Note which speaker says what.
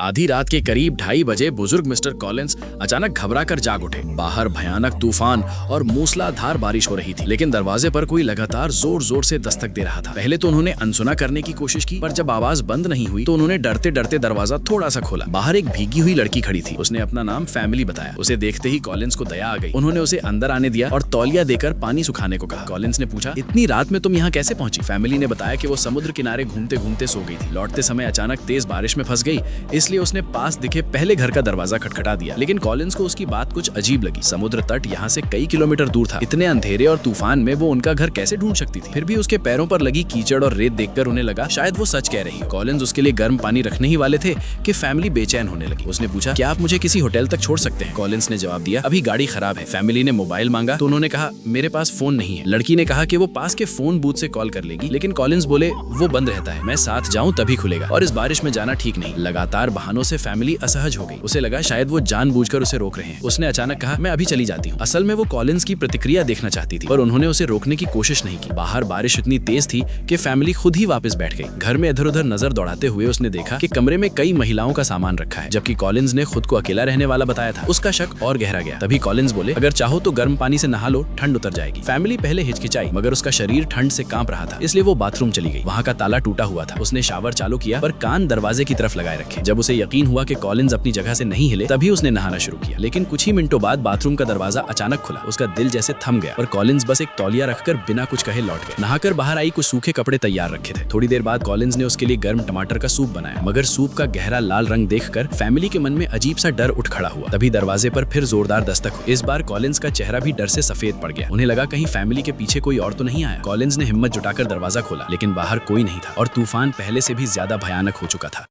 Speaker 1: आधी रात के करीब 2:30 बजे बुजुर्ग मिस्टर कॉलिंस अचानक घबराकर जाग उठे। बाहर भयानक तूफान और मूसलाधार बारिश हो रही थी, लेकिन दरवाजे पर कोई लगातार जोर जोर से दस्तक दे रहा था। पहले तो उन्होंने अनसुना करने की कोशिश की, पर जब आवाज बंद नहीं हुई तो उन्होंने डरते डरते दरवाजा थोड़ा सा खोला। बाहर एक भीगी हुई लड़की खड़ी थी। उसने अपना नाम फैमिली बताया। उसे देखते ही कॉलिंस को दया आ गई। उन्होंने उसे अंदर आने दिया और तौलिया देकर पानी सुखाने को कहा। कॉलिंस ने पूछा, इतनी रात में तुम यहाँ कैसे पहुंची? फैमिली ने बताया कि वो समुद्र किनारे घूमते घूमते सो गई थी। लौटते समय अचानक तेज बारिश में फंस गई, इसलिए उसने पास दिखे पहले घर का दरवाजा खटखटा दिया। लेकिन कॉलिंस को उसकी बात कुछ अजीब लगी। समुद्र तट यहाँ से कई किलोमीटर दूर था। इतने अंधेरे और तूफान में वो उनका घर कैसे ढूंढ सकती थी? फिर भी उसके पैरों पर लगी कीचड़ और रेत देखकर उन्हें लगा शायद वो सच कह रही है। कॉलिंस उसके लिए गर्म पानी रखने ही वाले थे कि फैमिली बेचैन होने लगी। उसने पूछा, क्या आप मुझे किसी होटल तक छोड़ सकते हैं? कॉलिंस ने जवाब दिया, अभी गाड़ी खराब है। फैमिली ने मोबाइल मांगा तो उन्होंने कहा, मेरे पास फोन नहीं है। लड़की ने कहा कि वो पास के फोन बूथ से कॉल कर लेगी, लेकिन कॉलिंस बोले, वो बंद रहता है, मैं साथ जाऊं तभी खुलेगा, और इस बारिश में जाना ठीक नहीं। लगातार बहानों से फैमिली असहज हो गई। उसे लगा शायद वो जानबूझकर उसे रोक रहे हैं। उसने अचानक कहा, मैं अभी चली जाती हूँ। असल में वो कॉलिंस की प्रतिक्रिया देखना चाहती थी, पर उन्होंने उसे रोकने की कोशिश नहीं की। बाहर बारिश इतनी तेज थी कि फैमिली खुद ही वापस बैठ गई। घर में इधर उधर नजर दौड़ाते हुए उसने देखा कि कमरे में कई महिलाओं का सामान रखा है, जबकि कॉलिंस ने खुद को अकेला रहने वाला बताया था। उसका शक और गहरा गया। तभी कॉलिंस बोले, अगर चाहो तो गर्म पानी से नहा लो, ठंड उतर जाएगी। फैमिली पहले हिचकिचाई, मगर उसका शरीर ठंड से कांप रहा था, इसलिए वो बाथरूम चली गई। वहाँ का ताला टूटा हुआ था। उसने शावर चालू किया, पर कान दरवाजे की तरफ लगाए रखे। जब उसे यकीन हुआ कि कॉलिंस अपनी जगह से नहीं हिले, तभी उसने नहाना शुरू किया। लेकिन कुछ ही मिनटों बाद बाथरूम का दरवाजा अचानक खुला। उसका दिल जैसे थम गया और कॉलिंस बस एक तौलिया रखकर बिना कुछ कहे लौट गए। नहाकर बाहर आई, कुछ सूखे कपड़े तैयार रखे थे। थोड़ी देर बाद कॉलिंस ने उसके लिए गर्म टमाटर का सूप बनाया, मगर सूप का गहरा लाल रंग देखकर फैमिली के मन में अजीब सा डर उठ खड़ा हुआ। तभी दरवाजे पर फिर जोरदार दस्तक हुई। इस बार कॉलिंस का चेहरा भी डर से सफेद पड़ गया। उन्हें लगा कहीं फैमिली के पीछे कोई और तो नहीं आया। कॉलिंस ने हिम्मत जुटाकर दरवाजा खोला, लेकिन बाहर कोई नहीं था और तूफान पहले से भी ज्यादा भयानक हो चुका था।